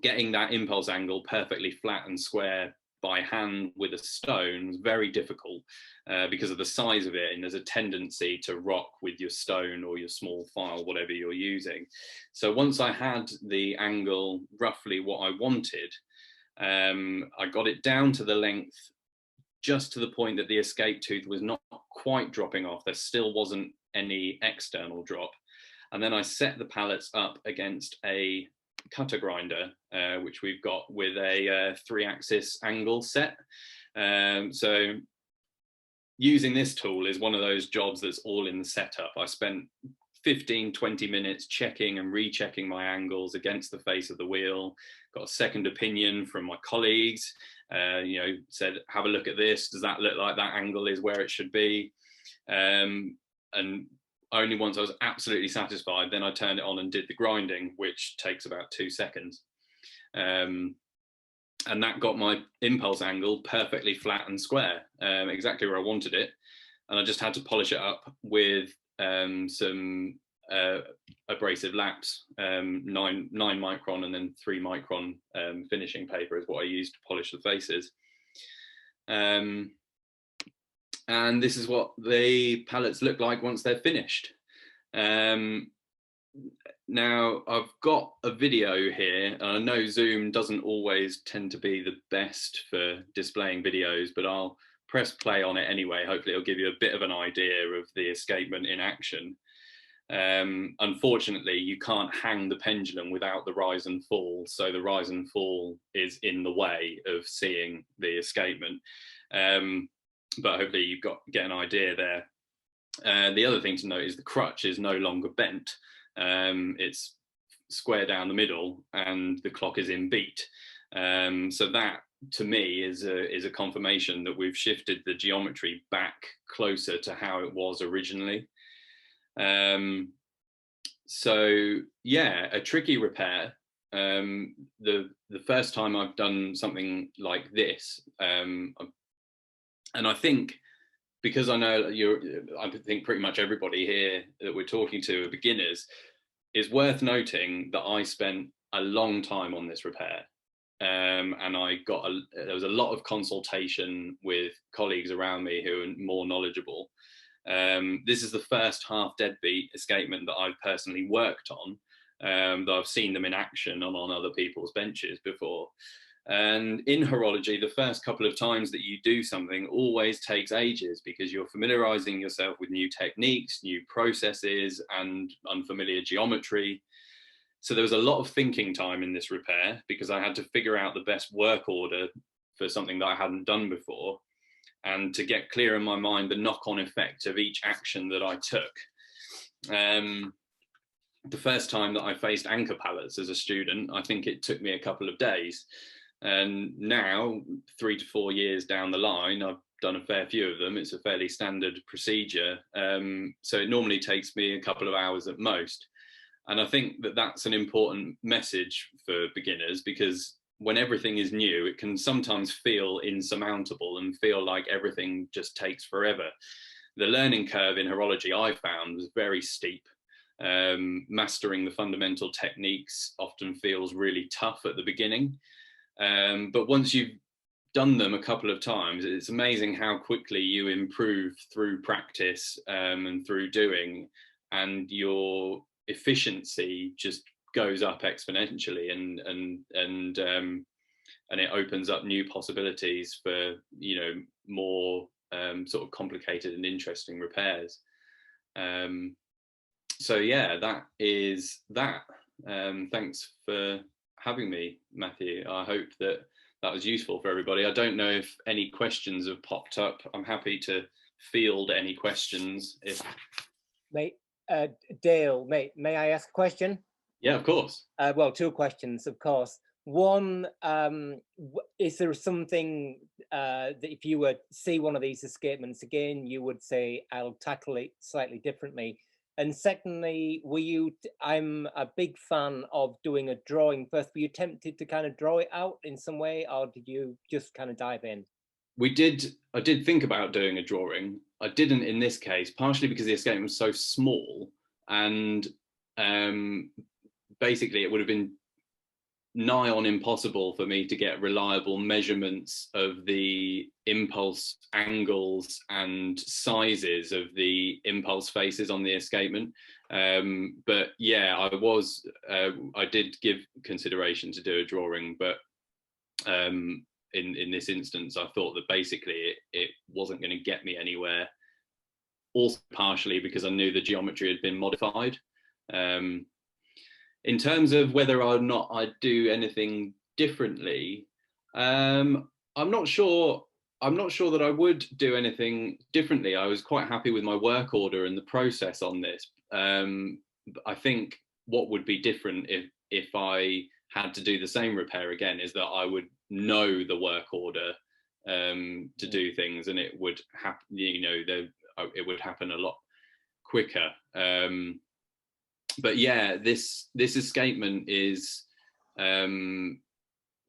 Getting that impulse angle perfectly flat and square by hand with a stone was very difficult because of the size of it, and there's a tendency to rock with your stone or your small file, whatever you're using. So once I had the angle roughly what I wanted, I got it down to the length just to the point that the escape tooth was not quite dropping off. There still wasn't any external drop. And then I set the pallets up against a cutter grinder, which we've got with a 3-axis angle set. So using this tool is one of those jobs that's all in the setup. I spent 15-20 minutes checking and rechecking my angles against the face of the wheel, got a second opinion from my colleagues, said, have a look at this, does that look like that angle is where it should be? And only once I was absolutely satisfied, then I turned it on and did the grinding, which takes about 2 seconds. And that got my impulse angle perfectly flat and square, exactly where I wanted it. And I just had to polish it up with some abrasive laps, 9 micron and then 3 micron finishing paper is what I used to polish the faces. And this is what the pallets look like once they're finished. Now I've got a video here, and I know Zoom doesn't always tend to be the best for displaying videos, but I'll press play on it anyway. Hopefully it'll give you a bit of an idea of the escapement in action. Unfortunately, you can't hang the pendulum without the rise and fall, so the rise and fall is in the way of seeing the escapement. But hopefully you get an idea there. The other thing to note is the crutch is no longer bent. It's square down the middle and the clock is in beat. So that to me is a confirmation that we've shifted the geometry back closer to how it was originally. So yeah, a tricky repair. the first time I've done something like this, and I think because I know I think pretty much everybody here that we're talking to are beginners, it's worth noting that I spent a long time on this repair. And there was a lot of consultation with colleagues around me who are more knowledgeable. This is the first half deadbeat escapement that I've personally worked on, though I've seen them in action on other people's benches before. And in horology, the first couple of times that you do something always takes ages because you're familiarizing yourself with new techniques, new processes, and unfamiliar geometry. So there was a lot of thinking time in this repair because I had to figure out the best work order for something that I hadn't done before, and to get clear in my mind the knock-on effect of each action that I took. The first time that I faced anchor pallets as a student, I think it took me a couple of days. And now, 3 to 4 years down the line, I've done a fair few of them. It's a fairly standard procedure. So it normally takes me a couple of hours at most. And I think that that's an important message for beginners, because when everything is new, it can sometimes feel insurmountable and feel like everything just takes forever. The learning curve in horology, I found, was very steep. Mastering the fundamental techniques often feels really tough at the beginning. But once you've done them a couple of times, it's amazing how quickly you improve through practice and through doing, and your efficiency just goes up exponentially, and it opens up new possibilities for, you know, more sort of complicated and interesting repairs. So yeah, that is that. Thanks for having me, Matthew. I hope that that was useful for everybody. I don't know if any questions have popped up. I'm happy to field any questions. If Dale, may I ask a question? Yeah, of course. Well, two questions, of course. One, is there something that if you were to see one of these escapements again, you would say, I'll tackle it slightly differently? And secondly, I'm a big fan of doing a drawing first. Were you tempted to kind of draw it out in some way, or did you just kind of dive in? I did think about doing a drawing. I didn't in this case, partially because the escapement was so small, and basically it would have been nigh on impossible for me to get reliable measurements of the impulse angles and sizes of the impulse faces on the escapement. But yeah, I did give consideration to do a drawing, but in this instance, I thought that basically it wasn't going to get me anywhere. Also partially because I knew the geometry had been modified. In terms of whether or not I'd do anything differently, I'm not sure that I would do anything differently. I was quite happy with my work order and the process on this. I think what would be different if I had to do the same repair again is that I would know the work order to do things, and it would happen. You know, it would happen a lot quicker. But yeah, this escapement is,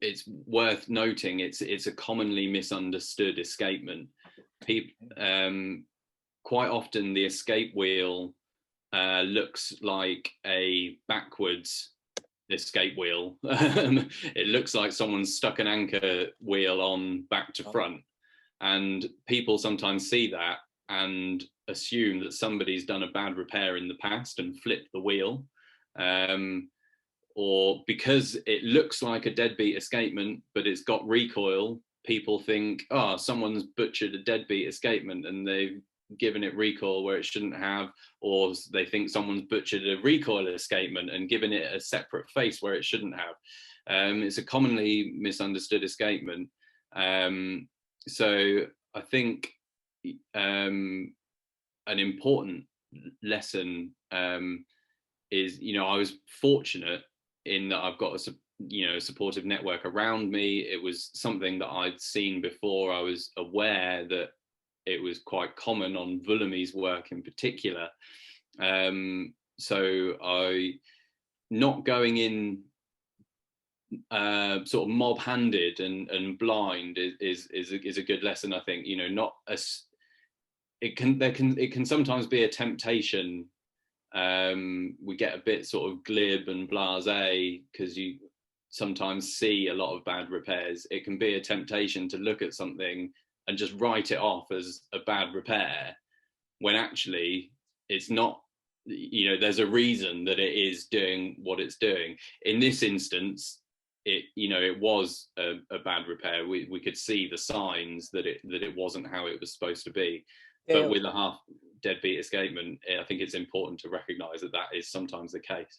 it's worth noting, it's a commonly misunderstood escapement. Quite often the escape wheel looks like a backwards escape wheel. It looks like someone's stuck an anchor wheel on back to front, and people sometimes see that and assume that somebody's done a bad repair in the past and flipped the wheel, or because it looks like a deadbeat escapement but it's got recoil, people think, oh, someone's butchered a deadbeat escapement and they've given it recoil where it shouldn't have, or they think someone's butchered a recoil escapement and given it a separate face where it shouldn't have. It's a commonly misunderstood escapement. So I think an important lesson is, you know, I was fortunate in that I've got a supportive network around me. It was something that I'd seen before. I was aware that it was quite common on Vulami's work in particular. So I, not going in sort of mob-handed and blind is a good lesson, I think. You know, not as it can sometimes be a temptation. We get a bit sort of glib and blasé because you sometimes see a lot of bad repairs. It can be a temptation to look at something and just write it off as a bad repair, when actually it's not. You know, there's a reason that it is doing what it's doing. In this instance, it was a bad repair. We could see the signs that it wasn't how it was supposed to be. But with a half deadbeat escapement, I think it's important to recognise that is sometimes the case.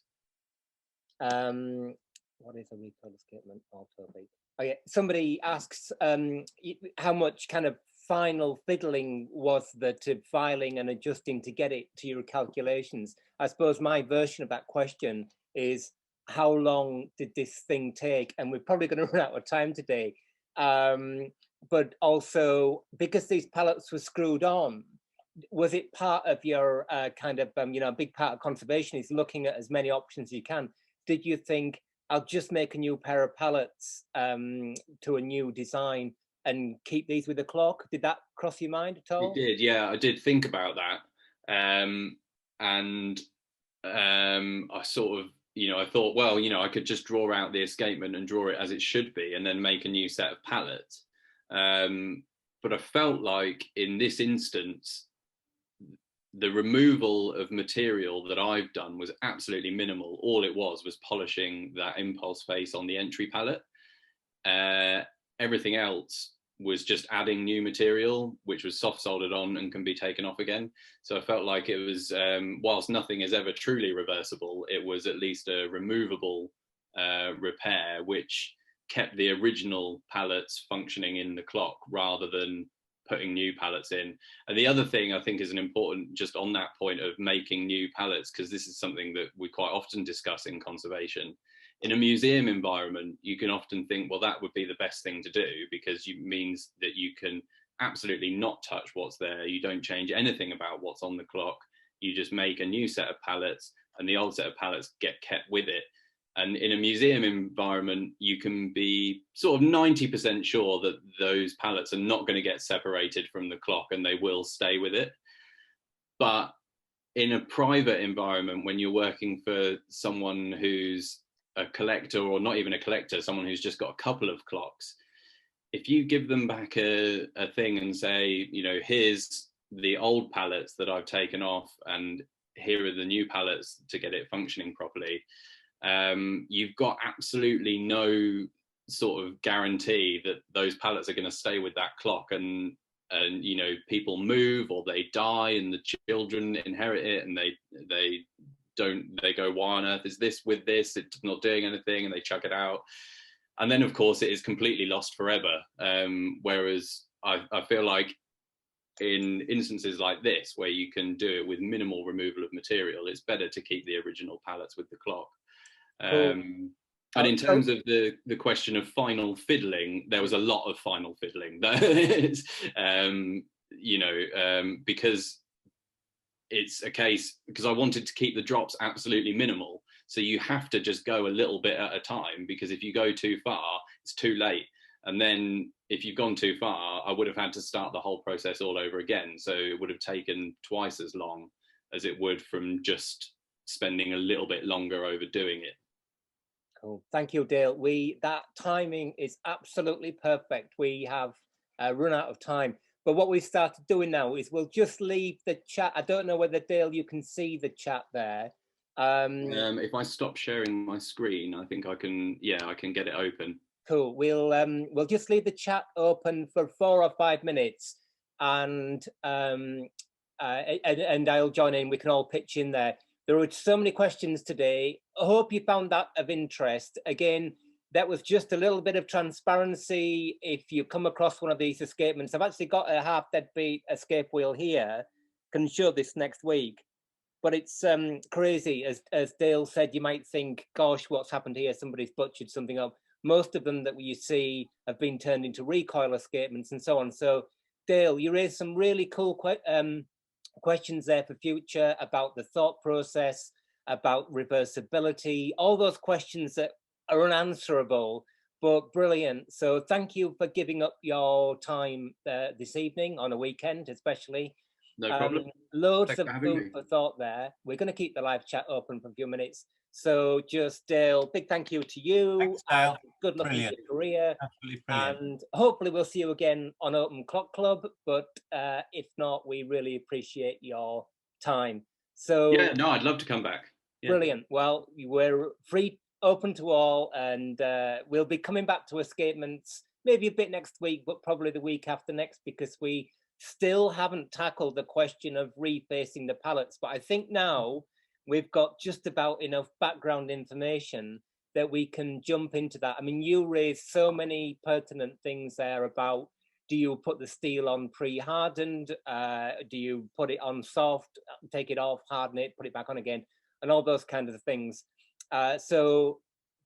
What is a recoil escapement auto beat? Oh yeah, somebody asks how much kind of final fiddling was there to filing and adjusting to get it to your calculations. I suppose my version of that question is, how long did this thing take? And we're probably going to run out of time today. But also, because these pallets were screwed on, was it part of your kind of, a big part of conservation is looking at as many options as you can? Did you think, I'll just make a new pair of pallets to a new design and keep these with the clock? Did that cross your mind at all? It did, yeah. I did think about that. I sort of, I thought, well, I could just draw out the escapement and draw it as it should be and then make a new set of pallets. But I felt like in this instance, the removal of material that I've done was absolutely minimal. All it was polishing that impulse face on the entry pallet. Everything else was just adding new material, which was soft soldered on and can be taken off again. So I felt like it was, whilst nothing is ever truly reversible, it was at least a removable repair, which kept the original pallets functioning in the clock rather than putting new pallets in. And the other thing I think is an important, just on that point of making new pallets, because this is something that we quite often discuss in conservation. In a museum environment, you can often think, well, that would be the best thing to do, because it means that you can absolutely not touch what's there. You don't change anything about what's on the clock. You just make a new set of pallets and the old set of pallets get kept with it. And in a museum environment, you can be sort of 90% sure that those pallets are not going to get separated from the clock and they will stay with it. But in a private environment, when you're working for someone who's a collector, or not even a collector, someone who's just got a couple of clocks, if you give them back a thing and say, here's the old pallets that I've taken off and here are the new pallets to get it functioning properly, you've got absolutely no sort of guarantee that those pallets are going to stay with that clock, and people move or they die and the children inherit it and they go, why on earth is this with this? It's not doing anything, and they chuck it out. And then of course it is completely lost forever. Whereas I feel like in instances like this, where you can do it with minimal removal of material, it's better to keep the original pallets with the clock. And in terms of the question of final fiddling, there was a lot of final fiddling. Because it's a case, because I wanted to keep the drops absolutely minimal. So you have to just go a little bit at a time, because if you go too far, it's too late. And then if you've gone too far, I would have had to start the whole process all over again. So it would have taken twice as long as it would from just spending a little bit longer overdoing it. Cool. Thank you, Dale. That timing is absolutely perfect. We have run out of time. But what we've started doing now is we'll just leave the chat. I don't know whether, Dale, you can see the chat there. If I stop sharing my screen, I think I can get it open. Cool. We'll just leave the chat open for 4 or 5 minutes, and I'll join in. We can all pitch in there. There were so many questions today. I hope you found that of interest. Again, that was just a little bit of transparency. If you come across one of these escapements, I've actually got a half deadbeat escape wheel here. Can show this next week. But it's crazy. As Dale said, you might think, gosh, what's happened here? Somebody's butchered something up. Most of them that you see have been turned into recoil escapements and so on. So, Dale, you raised some really cool questions there for future about the thought process, about reversibility, all those questions that are unanswerable, but brilliant. So thank you for giving up your time this evening on a weekend, especially. No problem. Loads Thanks of for having food me. for thought there. We're going to keep the live chat open for a few minutes. So just Dale, big thank you to you. Thanks, Dale. Good luck Brilliant. in your career. Absolutely brilliant. And hopefully we'll see you again on Open Clock Club. But if not, we really appreciate your time. So yeah, no, I'd love to come back. Yeah. Brilliant. Well, we're free, open to all, and we'll be coming back to escapements maybe a bit next week, but probably the week after next, because we still haven't tackled the question of refacing the pallets. But I think now we've got just about enough background information that we can jump into that. I mean, you raised so many pertinent things there about, do you put the steel on pre-hardened? Do you put it on soft, take it off, harden it, put it back on again, and all those kinds of things. So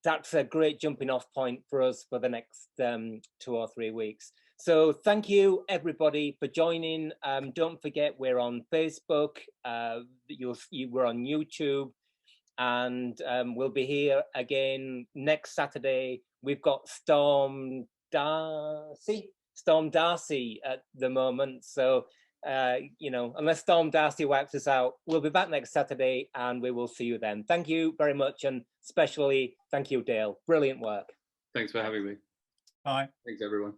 that's a great jumping off point for us for the next 2 or 3 weeks. So thank you everybody for joining. Don't forget, we're on Facebook, we're on YouTube, and we'll be here again next Saturday. We've got Storm Darcy at the moment, so you know, unless Storm Darcy wipes us out, we'll be back next Saturday, and we will see you then. Thank you very much, and especially thank you, Dale. Brilliant work. Thanks for having me. Bye. Thanks, everyone.